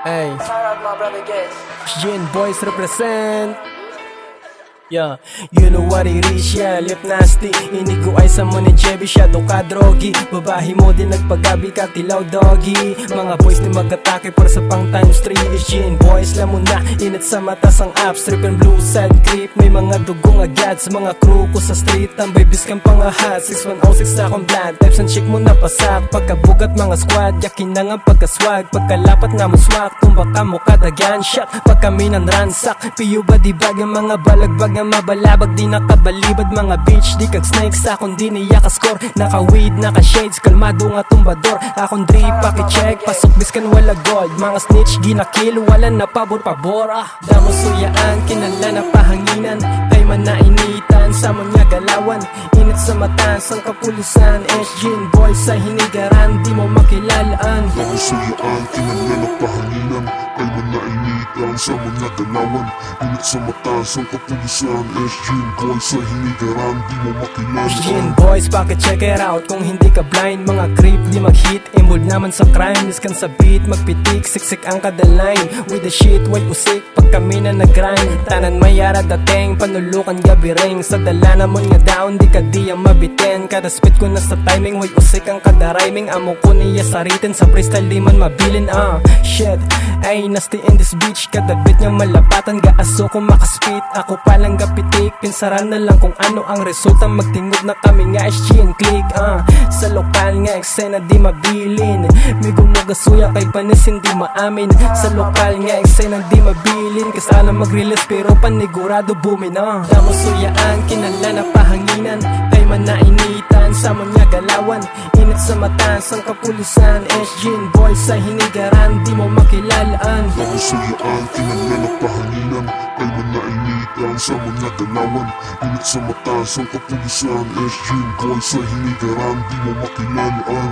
Hey, Shout out my brother Giz. Gin Boys represent. Yeah, you know what it is, yeah, lip nasty. Inigo ay sa mo ni Jebby, shadow ka drogi. Babahi mo din nagpagabi ka, tilaw doggy. Mga boys di magkatake para sa pang times 3 is Gin Boys, lam mo na, init sa mata sang up. Strip and blue side creep, may mga dugong agad sa mga crew ko sa street. Ang babies kang pangahat, 6106 na akong blood. Types and chick mo na pasak, pagkabugat mga squad. Yakin na nga pagkaswag, pagkalapat nga mo swak. Tumbak ka mo kada gunshot, pag kami ng ransak. Piyo ba di bag ang mga balagbag nga mabalabag, di nakabalibad mga bitch. Di kag snake sa akong di niya ka-score. Naka-weed, naka-shades, kalmado nga tumbador. Akong drip, paki-check, pasok biskan wala gold. Mga snitch, ginakill, wala na pabor-pabor. Damo suyaan, kinala na pahanginan. Kay man na initan, sa mo niya galawan. Init sa mata, sang kapulisan. Gin Boys sa hinigaran, di mo makilalaan. Damo suyaan, kinala na pahanginan. Kay man na initan, sa mo niya galawan. Init sa mata, sang kapulisan. Gin Boys sa hinigaran, di mo makilala. Gin Boys, paki-check it out. Kung hindi ka blind, mga creep di mag-hit. Involved naman sa crime, miskan sa beat. Magpitik, siksik ang kada line. With the shit, white usik, pag kami na nag-grind. Tanan mayara dating, panulukan gabi ring. Sa dala namon nga down, di ka di ang mabitin. Kada spit ko na sa timing, white usik ang kada rhyming. Amo ko niya saritin, sa freestyle di man mabilin. Shit, ay nasty in this bitch. Kada beat niya malapatan, gaaso ko makaspit. Ako palang gapitik, pinsaran na lang kung ano ang resulta. Magtingog na kami nga SG and click. Sa lokal nga eksena di mabilin. May gumugasuya kay panis hindi maamin. Sa lokal nga eksena di mabilin. Kasana mag-release pero panigurado bumin. Damo suyaan, kinala na pahanginan. Kay man na initan, sa mo niya galawan. Init sa mata, sang kapulisan. Gin Boys sa hinigaran, di mo makilalaan. Damo suyaan, kinala na pahanginan. Kay man na initan, sa mo niya galawan. Init sa mata, sang kapulisan. Gin Boys sa hinigaran, di mo makilalaan.